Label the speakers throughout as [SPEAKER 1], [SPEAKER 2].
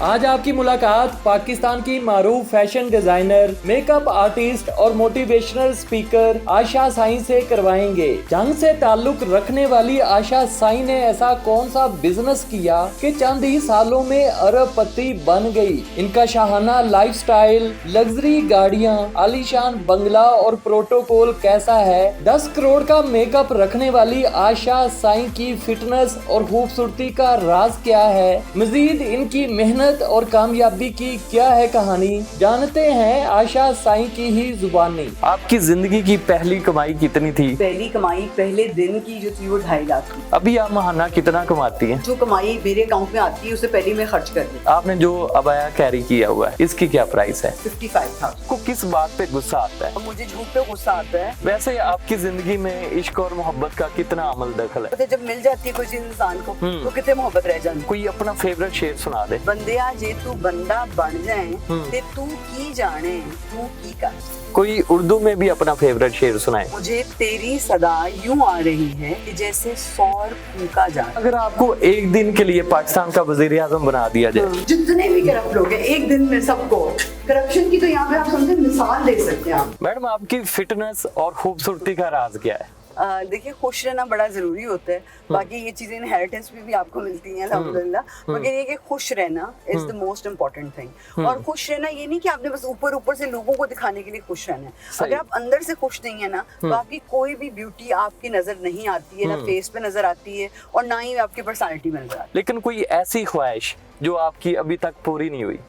[SPEAKER 1] आज आपकी मुलाकात पाकिस्तान की मारूफ फैशन डिजाइनर, मेकअप आर्टिस्ट और मोटिवेशनल स्पीकर आशा साईं से करवाएंगे। जंग से ताल्लुक रखने वाली आशा साईं ने ऐसा कौन सा बिजनेस किया कि चंद ही सालों में अरबपति बन गई। इनका शाहाना लाइफस्टाइल, लग्जरी गाड़ियाँ, आलीशान बंगला और प्रोटोकॉल कैसा है। 10 करोड़ का मेकअप रखने वाली आशा साईं की फिटनेस और खूबसूरती का राज क्या है। मजीद इनकी मेहनत और कामयाबी की क्या है कहानी, जानते हैं आशा साईं की ही जुबानी। आपकी जिंदगी की पहली कमाई कितनी थी?
[SPEAKER 2] पहली कमाई पहले दिन की जो थी वो 2.5 लाख थी।
[SPEAKER 1] अभी आप महाना कितना कमाती हैं?
[SPEAKER 2] जो कमाई मेरे अकाउंट में आती है उसे पहले मैं खर्च कर देती।
[SPEAKER 1] आपने जो अबाया कैरी किया हुआ है इसकी क्या प्राइस है?
[SPEAKER 2] 55,000।
[SPEAKER 1] को किस बात पे गुस्सा आता है?
[SPEAKER 2] मुझे झूठ पे गुस्सा आता है।
[SPEAKER 1] वैसे आपकी जिंदगी में इश्क और मोहब्बत का कितना अमल दखल है?
[SPEAKER 2] जब मिल जाती है कोई चीज इंसान को तो कितने मोहब्बत रह जाती है।
[SPEAKER 1] कोई अपना फेवरेट शेर सुना दे।
[SPEAKER 2] बंदिया जे तू बंदा बन जाए ते तू की जाने तू की कर।
[SPEAKER 1] कोई उर्दू में भी अपना फेवरेट शेर सुनाए।
[SPEAKER 2] मुझे तेरी सदा यूं आ रही है कि जैसे सौर फूंका जाए।
[SPEAKER 1] अगर आपको एक दिन के लिए पाकिस्तान का वजीर आजम बना दिया जाए,
[SPEAKER 2] जितने भी करप्ट लोग हैं एक दिन में सबको, करप्शन की तो यहाँ पे आप समझे मिसाल दे सकते हैं आप।
[SPEAKER 1] मैडम आपकी फिटनेस और खूबसूरती का राज क्या है?
[SPEAKER 2] देखिए खुश रहना बड़ा ज़रूरी होता है। बाकी ये चीज़ें इनहेरिटेंस भी आपको मिलती हैं अल्हम्दुलिल्लाह, मगर ये कि खुश रहना is the most important thing. और खुश रहना ये नहीं कि आपने बस ऊपर ऊपर से लोगों को दिखाने के लिए खुश रहना है। अगर आप अंदर से खुश नहीं है ना तो आपकी कोई भी ब्यूटी आपकी नज़र नहीं आती है, ना फेस पे नज़र आती है और ना ही आपकी पर्सनैलिटी में नज़र आती है।
[SPEAKER 1] लेकिन कोई ऐसी ख्वाहिश जो आपकी अभी तक पूरी नहीं हुई?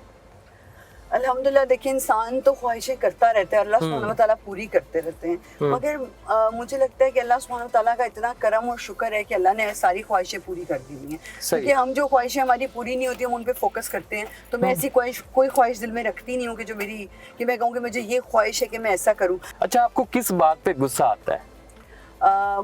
[SPEAKER 2] अल्हम्दुलिल्लाह देखिए इंसान तो ख्वाहिशें करता रहता है, अल्लाह सुब्हानहू व तआला पूरी करते रहते हैं। मगर मुझे लगता है कि अल्लाह सुब्हानहू व तआला का इतना करम और शुक्र है कि अल्लाह ने सारी ख्वाहिशें पूरी कर दी हुई हैं। क्योंकि हम जो ख्वाहिशें हमारी पूरी नहीं होती हम उन पे फोकस करते हैं। तो मैं ऐसी कोई ख्वाहिश दिल में रखती नहीं हूँ कि जो मेरी कि मैं कहूँ कि मुझे ये ख्वाहिश है कि मैं ऐसा करूँ।
[SPEAKER 1] अच्छा, आपको किस बात पे गुस्सा आता है?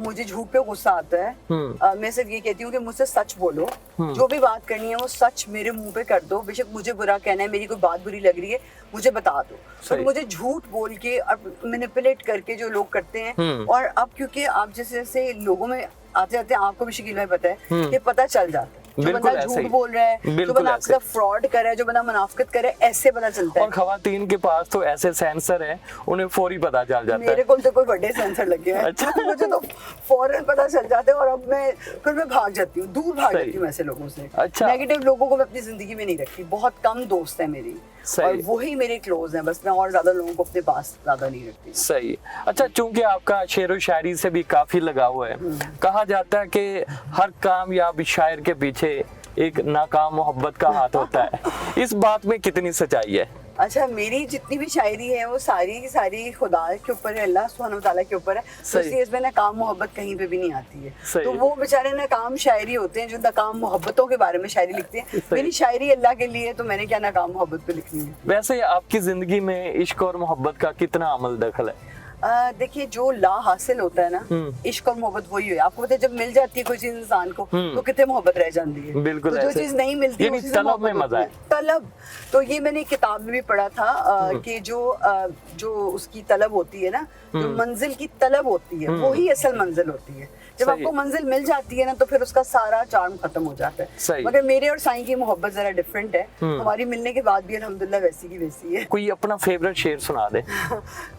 [SPEAKER 2] मुझे झूठ पे गुस्सा आता है। मैं सिर्फ ये कहती हूँ कि मुझसे सच बोलो, जो भी बात करनी है वो सच मेरे मुंह पे कर दो। बेशक मुझे बुरा कहना है, मेरी कोई बात बुरी लग रही है मुझे बता दो। और मुझे झूठ बोल के और मैनिपुलेट करके जो लोग करते हैं, और अब क्योंकि आप जैसे जैसे लोगों में आते आते आपको भी शकील भाई पता है कि पता चल जाता है जो बंदा झूठ बोल रहा है, जो बंदा आपका फ्रॉड कर रहा है, जो बंदा मुनाफिकत कर रहा है, ऐसे पता चलता है।
[SPEAKER 1] और खवातीन के पास तो ऐसे सेंसर हैं, उन्हें फौरी पता चल जाता है।
[SPEAKER 2] मेरे को तो कोई बड़े सेंसर लगे हैं। अच्छा। मुझे तो फौरन पता चल जाता है और अब मैं भाग जाती हूँ, दूर भाग जाती हूँ ऐसे लोगों से।
[SPEAKER 1] अच्छा।
[SPEAKER 2] नेगेटिव लोगों को मैं अपनी जिंदगी में नहीं रखती, बहुत कम दोस्त है मेरी और वही मेरे क्लोज हैं, बस मैं और ज्यादा लोगों को अपने पास ज्यादा नहीं रखती।
[SPEAKER 1] सही। अच्छा, चूंकि आपका शेर व शायरी से भी काफी लगाव है, कहा जाता है कि हर कामयाब शायर के पीछे एक नाकाम मोहब्बत का हाथ होता है। इस बात में कितनी सच्चाई है? अच्छा,
[SPEAKER 2] मेरी जितनी भी शायरी है वो सारी की सारी खुदा के ऊपर है, अल्लाह सुब्हानहू व तआला के ऊपर है। तो इसमें नाकाम मोहब्बत कहीं पे भी नहीं आती है। तो वो बेचारे नाकाम शायरी होते हैं जो नाकाम मोहब्बतों के बारे में शायरी लिखते हैं। मेरी शायरी अल्लाह के लिए, तो मैंने क्या नाकाम मोहब्बत पे लिखनी है।
[SPEAKER 1] वैसे आपकी जिंदगी में इश्क और मोहब्बत का कितना अमल दखल है?
[SPEAKER 2] देखिए जो ला हासिल होता है ना, इश्क और मोहब्बत वही है। आपको पता है जब मिल जाती है कोई चीज इंसान को तो कितने मोहब्बत रह जाती है।
[SPEAKER 1] बिल्कुल।
[SPEAKER 2] तो जो चीज नहीं मिलती है
[SPEAKER 1] तलब में मजा है।
[SPEAKER 2] तलब, तो ये मैंने किताब में भी पढ़ा था कि जो उसकी तलब होती है ना, जो मंजिल की तलब होती है वही असल मंजिल होती है। जब आपको मंजिल मिल जाती है ना तो फिर उसका सारा चार्म खत्म हो जाता है। मगर मेरे और साईं की मोहब्बत जरा डिफरेंट है। हमारी मिलने के बाद भी अल्हम्दुलिल्लाह वैसी की वैसी है।
[SPEAKER 1] कोई अपना फेवरेट शेर सुना दे।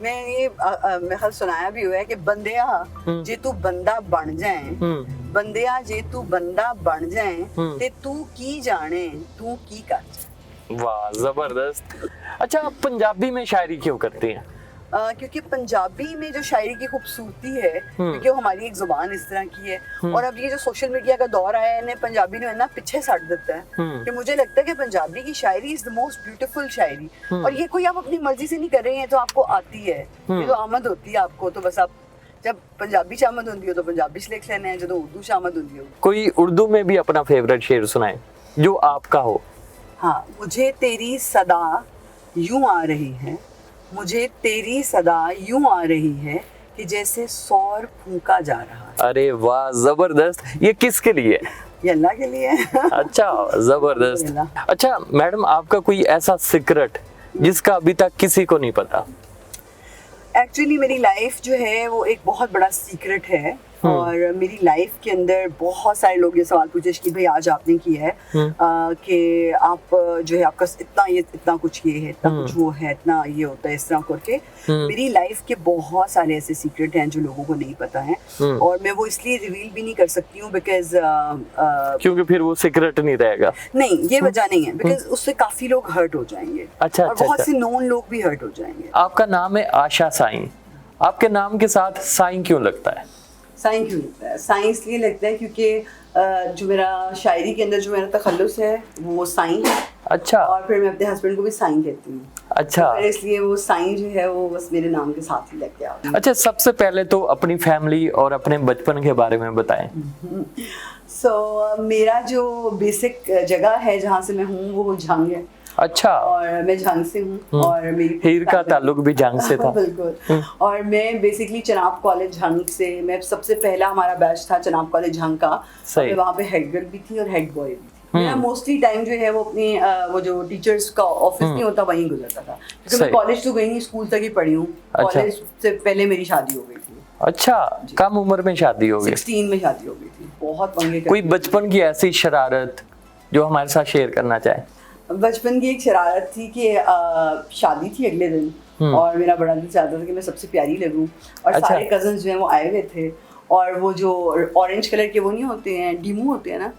[SPEAKER 2] मैं ये मैं सुनाया भी हुआ है कि बंदिया जे तू बंदा बन जाए, बंदिया जे तू बंदा बन जाए ते तू की जाने तू की कर।
[SPEAKER 1] वाह, जबरदस्त। अच्छा, आप पंजाबी में शायरी क्यों करती हैं?
[SPEAKER 2] क्योंकि पंजाबी में जो शायरी की खूबसूरती है, क्योंकि वो हमारी एक जुबान इस तरह की है। और अब ये जो सोशल मीडिया का दौर आया है, पंजाबी ने ना पीछे सट देता है कि मुझे लगता है कि पंजाबी की शायरी इज द मोस्ट ब्यूटीफुल शायरी। और ये कोई आप अपनी मर्जी से नहीं कर रहे हैं तो आपको आती है, ये तो आमद होती है आपको। तो बस आप जब पंजाबी शामद होती हो तो पंजाबी से लिख लेना है, जो उर्दू शामद होती हो।
[SPEAKER 1] कोई उर्दू में भी अपना फेवरेट शेर सुनाए जो आपका हो।
[SPEAKER 2] हाँ, मुझे तेरी सदा यूं आ रही है, मुझे तेरी सदा यूं आ रही है कि जैसे सौर फूंका जा रहा है।
[SPEAKER 1] अरे वाह, जबरदस्त। ये किसके लिए?
[SPEAKER 2] ये अल्लाह के लिए।
[SPEAKER 1] अच्छा, जबरदस्त। अच्छा मैडम, आपका कोई ऐसा सीक्रेट जिसका अभी तक किसी को नहीं पता?
[SPEAKER 2] एक्चुअली मेरी लाइफ जो है वो एक बहुत बड़ा सीक्रेट है। और मेरी लाइफ के अंदर बहुत सारे लोग ये सवाल पूछे कि भाई आज आपने किया है कि आप जो है आपका इतना कुछ ये है, इतना कुछ वो है, इतना ये होता है, इस तरह करके मेरी लाइफ के बहुत सारे ऐसे सीक्रेट हैं जो लोगों को नहीं पता है और मैं वो इसलिए रिवील भी नहीं कर सकती हूँ बिकॉज
[SPEAKER 1] क्योंकि फिर वो सीक्रेट नहीं रहेगा।
[SPEAKER 2] नहीं, ये वजह नहीं है बिकॉज उससे काफी लोग हर्ट हो जाएंगे।
[SPEAKER 1] अच्छा,
[SPEAKER 2] और बहुत से नॉन लोग भी हर्ट हो जाएंगे।
[SPEAKER 1] आपका नाम है आशा साईं, आपके नाम के साथ साईं क्यों लगता है?
[SPEAKER 2] साईं क्यों लगता है? साईं इसलिए लगता है क्योंकि जो मेरा शायरी के अंदर जो मेरा तखल्लुस है वो साईं है।
[SPEAKER 1] अच्छा।
[SPEAKER 2] और फिर मैं अपने हस्बैंड को भी साईं कहती हूँ।
[SPEAKER 1] अच्छा।
[SPEAKER 2] तो इसलिए वो साईं जो है वो बस मेरे नाम के साथ ही लग गया।
[SPEAKER 1] अच्छा, सबसे पहले तो अपनी फैमिली और अपने बचपन के बारे में बताएं।
[SPEAKER 2] मेरा जो बेसिक जगह है जहाँ से मैं हूँ वो झंग है।
[SPEAKER 1] अच्छा।
[SPEAKER 2] और मैं झंग से हूँ और मेरी
[SPEAKER 1] हीर का ताल्लुक भी झंग से था।
[SPEAKER 2] बिल्कुल। और मैं बेसिकली चनाब कॉलेज झंग से, मैं सबसे पहला हमारा बैच था चनाब कॉलेज झंग का। मैं वहाँ पे हेड गर्ल भी थी और हेड बॉय भी थी। मेरा मोस्टली टाइम जो है वो अपनी वो जो टीचर्स का ऑफिस नहीं होता वहीं गुजरता था क्योंकि मैं कॉलेज तो गई नहीं, स्कूल तक ही पढ़ी हूँ। कॉलेज से पहले मेरी शादी हो गई थी।
[SPEAKER 1] अच्छा, कम उम्र में शादी हो गई?
[SPEAKER 2] 16 में शादी हो गई थी। बहुत पंगे।
[SPEAKER 1] कोई बचपन की ऐसी शरारत जो हमारे साथ शेयर करना चाहे?
[SPEAKER 2] बचपन की एक शरारत थी कि शादी थी अगले दिन और मेरा बड़ा दिल चाहता था कि मैं सबसे प्यारी लगूं और
[SPEAKER 1] अच्छा।
[SPEAKER 2] सारे कजन्स जो हैं वो आए हुए थे और वो जो ऑरेंज कलर के वो नहीं होते हैं, डीमू होते हैं ना,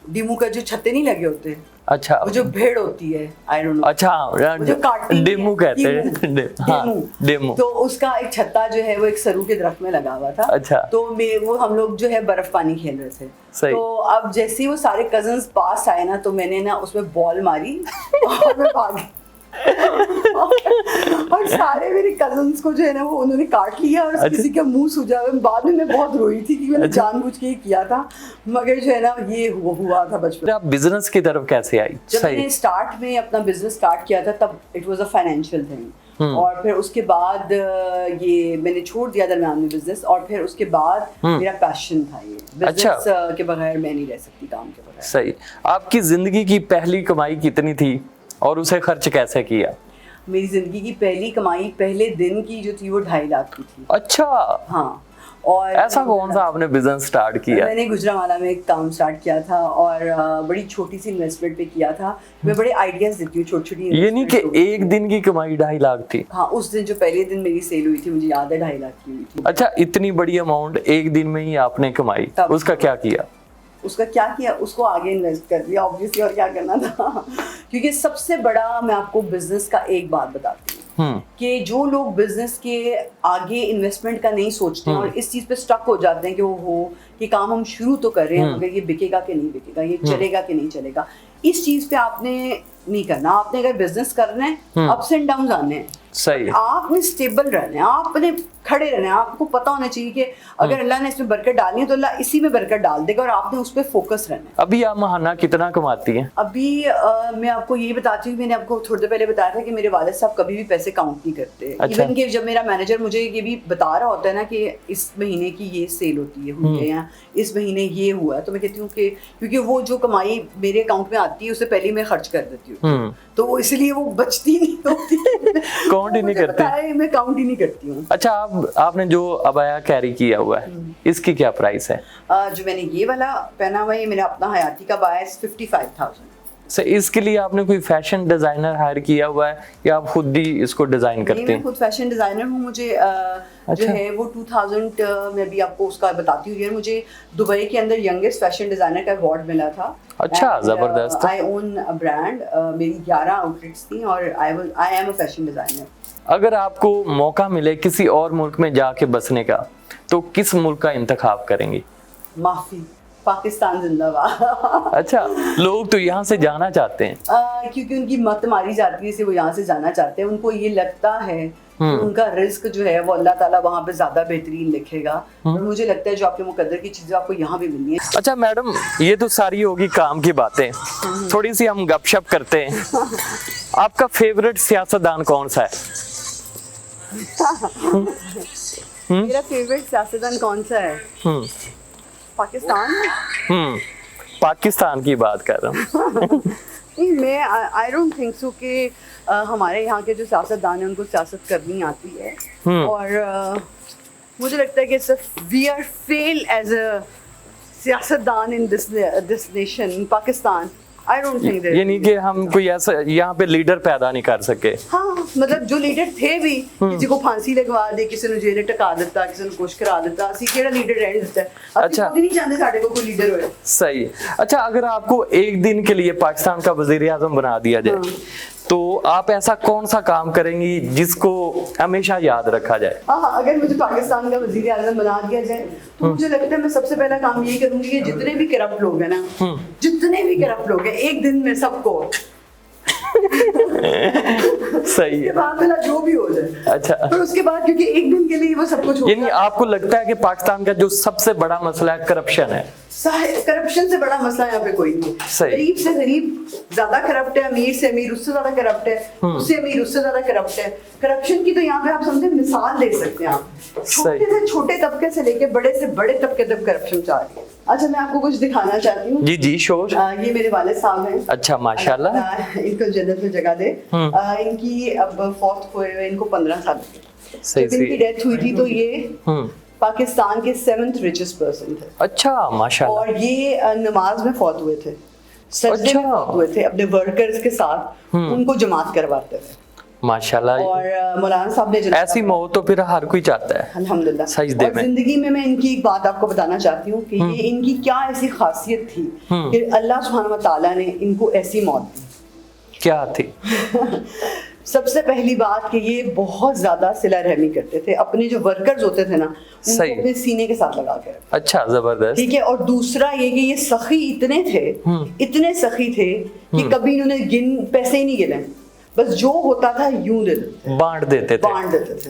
[SPEAKER 2] डीमू का जो छत्ते नहीं लगे होते।
[SPEAKER 1] अच्छा।
[SPEAKER 2] वो जो भेड़ होती है, आई डोंट नो।
[SPEAKER 1] अच्छा,
[SPEAKER 2] जो काटती
[SPEAKER 1] डेमू कहते हैं। हाँ, डेमू।
[SPEAKER 2] तो उसका एक छत्ता जो है वो एक सरू के दरख्त में लगा हुआ था।
[SPEAKER 1] अच्छा।
[SPEAKER 2] तो वो हम लोग जो है बर्फ पानी खेल रहे थे।
[SPEAKER 1] सही।
[SPEAKER 2] तो अब जैसे ही वो सारे कजन्स पास आए ना तो मैंने ना उसमें बॉल मारी और मैं भागी। और सारे मेरे कजन्स को जो है ना वो उन्होंने काट लिया और किसी का मुंह सूजा। बाद में मैं बहुत रोई थी कि मैंने जानबूझ के किया था, मगर जो है ना ये हुआ था बचपन।
[SPEAKER 1] आप बिजनेस की तरफ कैसे आई?
[SPEAKER 2] जब मैंने स्टार्ट में अपना बिजनेस स्टार्ट किया था तब it was a financial thing और फिर उसके बाद ये मैंने छोड़ दिया दरम्यान में बिजनेस और फिर उसके बाद मेरा पैशन था ये बिजनेस के बगैर मैं नहीं रह सकती, काम के बगैर।
[SPEAKER 1] सही। आपकी जिंदगी की पहली कमाई कितनी थी और उसे खर्च कैसे किया?
[SPEAKER 2] मेरी जिंदगी की पहली कमाई पहले दिन की जो थी वो 2.5 लाख की थी।
[SPEAKER 1] अच्छा।
[SPEAKER 2] हाँ। और
[SPEAKER 1] ऐसा कौन सा आपने बिजनेस स्टार्ट किया?
[SPEAKER 2] मैंने गुजरांवाला में एक काम स्टार्ट किया था और बड़ी छोटी सी इन्वेस्टमेंट पे किया था। मैं बड़े आइडियाज देती हूँ, छोटी छोटी।
[SPEAKER 1] ये नहीं कि एक दिन की कमाई 2.5 लाख थी?
[SPEAKER 2] हाँ, उस दिन जो पहले दिन मेरी सेल हुई थी मुझे याद है 2.5 लाख की हुई थी।
[SPEAKER 1] अच्छा, इतनी बड़ी अमाउंट एक दिन में ही आपने कमाई, उसका क्या किया?
[SPEAKER 2] उसको आगे इन्वेस्ट कर दिया ऑब्वियसली, और क्या करना था। क्योंकि सबसे बड़ा मैं आपको बिजनेस का एक बात बताती हूँ कि जो लोग बिजनेस के आगे इन्वेस्टमेंट का नहीं सोचते हैं और इस चीज पे स्टक हो जाते हैं कि वो हो कि काम हम शुरू तो कर रहे हैं मगर ये बिकेगा कि नहीं बिकेगा, ये चलेगा कि नहीं चलेगा, इस चीज पे आपने नहीं करना। आपने अगर बिजनेस करना है, अप्स एंड डाउन आने हैं,
[SPEAKER 1] सही।
[SPEAKER 2] आपने स्टेबल रहना है, आपने खड़े रहना है। आपको पता होना चाहिए कि अगर अल्लाह ने इसमें बरकत डालनी है तो अल्लाह इसी में बरकत डाल देगा और आपने उस पर फोकस रहना है।
[SPEAKER 1] अभी आप महाना कितना कमाती हैं?
[SPEAKER 2] अभी मैं आपको ये बताती हूँ, मैंने आपको थोड़ी देर पहले बताया था कि मेरे वालिद साहब कभी भी पैसे काउंट नहीं करते।
[SPEAKER 1] अच्छा।
[SPEAKER 2] इवन कि जब मेरा मैनेजर मुझे ये भी बता रहा होता है ना कि इस महीने की ये सेल होती है, हुई है, या इस महीने ये हुआ है, तो मैं कहती हूँ कि क्योंकि वो जो कमाई मेरे अकाउंट में आती है उससे पहले मैं खर्च कर देती हूँ, तो वो इसलिए वो बचती नहीं होती।
[SPEAKER 1] काउंट ही नहीं करती?
[SPEAKER 2] मैं काउंट ही नहीं करती हूँ।
[SPEAKER 1] अच्छा, आपने जो अबाया कैरी किया हुआ है इसकी क्या प्राइस है?
[SPEAKER 2] जो मैंने ये वाला पहना हुआ है मेरा अपना हयाती का बाया 55,000।
[SPEAKER 1] सर, इसके लिए आपने कोई फैशन डिजाइनर हायर किया हुआ है या आप खुद ही इसको डिजाइन करते हैं?
[SPEAKER 2] मैं खुद फैशन डिजाइनर हूँ। मुझे जो है वो 2000 में भी आपको उसका बताती हूँ, मुझे दुबई के अंदर यंगेस्ट फैशन डिजाइनर का अवार्ड मिला था।
[SPEAKER 1] अच्छा, जबरदस्त।
[SPEAKER 2] आई ओन अ ब्रांड, मेरी 11 आउटलेट्स थी और I am a fashion designer.
[SPEAKER 1] अगर आपको मौका मिले किसी और मुल्क में जाके बसने का तो किस मुल्क का इंतखाब करेंगी?
[SPEAKER 2] माफी, पाकिस्तान जिंदाबाद।
[SPEAKER 1] अच्छा, लोग तो यहाँ से जाना चाहते हैं
[SPEAKER 2] क्योंकि उनकी मत मारी जाती है इसलिए वो यहाँ से जाना चाहते हैं। उनको ये लगता है कि उनका रिस्क जो है वो अल्लाह ताला वहाँ पे ज्यादा बेहतरीन लिखेगा, और मुझे लगता है जो आपके मुकद्दर की चीजें आपको यहाँ भी मिलनी है।
[SPEAKER 1] अच्छा मैडम, ये तो सारी होगी काम की बातें, थोड़ी सी हम गपशप करते हैं। आपका फेवरेट सियासतदान कौन सा है?
[SPEAKER 2] मेरा फेवरेट सियासतदान कौन सा है? पाकिस्तान।
[SPEAKER 1] पाकिस्तान की बात कर रहा हूँ।
[SPEAKER 2] नहीं, मैं आई डोंट थिंक सो कि हमारे यहाँ के जो सियासतदान हैं उनको सियासत करनी आती है, और मुझे लगता है कि we are fail as a सियासतदान in this nation in Pakistan. I don't think
[SPEAKER 1] ये नहीं कि हम कोई ऐसा यहाँ पे लीडर पैदा नहीं कर सके।
[SPEAKER 2] हाँ, मतलब जो लीडर थे भी, किसी को फांसी लगवा दे, किसी ने जेल टका दिता, किसी ने कुछ करा दिता, असि केड़ा लीडर रहने दिता है।
[SPEAKER 1] अच्छा।
[SPEAKER 2] नहीं चाहते साडे को कोई लीडर होए।
[SPEAKER 1] सही। अच्छा, अगर आपको एक दिन के लिए पाकिस्तान का वजीर आजम बना दिया जाए तो आप ऐसा कौन सा काम करेंगी जिसको हमेशा याद रखा जाए?
[SPEAKER 2] हाँ, अगर मुझे पाकिस्तान का वजीर आजम बना दिया जाए तो मुझे लगता है मैं सबसे पहला काम यही करूंगी कि जितने भी करप्ट लोग हैं ना, जितने भी करप्ट लोग हैं, एक दिन में सबको
[SPEAKER 1] सही
[SPEAKER 2] उसके
[SPEAKER 1] है।
[SPEAKER 2] बाद वाला जो भी हो जाए।
[SPEAKER 1] अच्छा।
[SPEAKER 2] पर उसके बाद क्योंकि एक दिन के लिए वो सब कुछ
[SPEAKER 1] यानी आपको लगता है कि पाकिस्तान का जो सबसे बड़ा मसला है करप्शन है?
[SPEAKER 2] करप्शन से बड़ा मसला यहाँ पे कोई नहीं है।
[SPEAKER 1] सही।
[SPEAKER 2] गरीब से गरीब ज्यादा करप्ट है, अमीर से अमीर उससे ज्यादा करप्ट है, उससे अमीर उससे ज्यादा करप्ट है। करप्शन की तो यहाँ पे आप समझे मिसाल दे सकते हैं। आप छोटे से छोटे तबके से लेके बड़े से बड़े तबके तक करप्शन चाह रही है। अच्छा, मैं आपको कुछ दिखाना चाहती हूँ।
[SPEAKER 1] जी जी, शोर।
[SPEAKER 2] ये मेरे वालिद साहब हैं।
[SPEAKER 1] अच्छा, माशाल्लाह।
[SPEAKER 2] इनको जन्नत में जगह दे। इनकी अब फौत हुए हुए इनको 15 साल हो गए।
[SPEAKER 1] सही
[SPEAKER 2] जब इनकी डेथ हुई थी तो ये पाकिस्तान के 7th richest पर्सन थे।
[SPEAKER 1] अच्छा, माशाल्लाह।
[SPEAKER 2] और ये नमाज में फौत हुए थे, सजदे में फौत हुए थे, अपने वर्कर्स के साथ उनको जमात करवाते थे।
[SPEAKER 1] माशाल्लाह।
[SPEAKER 2] और मौलाना साहब ने
[SPEAKER 1] ऐसी मौत तो फिर हर कोई चाहता है।
[SPEAKER 2] अल्हम्दुलिल्लाह।
[SPEAKER 1] सजदे
[SPEAKER 2] और
[SPEAKER 1] में।
[SPEAKER 2] जिंदगी में मैं इनकी एक बात आपको बताना चाहती हूँ कि ये इनकी क्या ऐसी खासियत थी कि अल्लाह सुब्हानहू व तआला ने इनको ऐसी मौत दी।
[SPEAKER 1] क्या थी?
[SPEAKER 2] सबसे पहली बात कि ये बहुत ज्यादा सिला रहमी करते थे, अपने जो वर्कर्स होते थे ना उनको अपने सीने के साथ लगा कर।
[SPEAKER 1] अच्छा, जबरदस्त।
[SPEAKER 2] ठीक है। और दूसरा ये कि ये सखी इतने थे, इतने सखी थे कि कभी इन्होंने पैसे ही नहीं गिने, बस जो होता था यूं दे देते,
[SPEAKER 1] बांट देते थे।
[SPEAKER 2] बांट देते थे।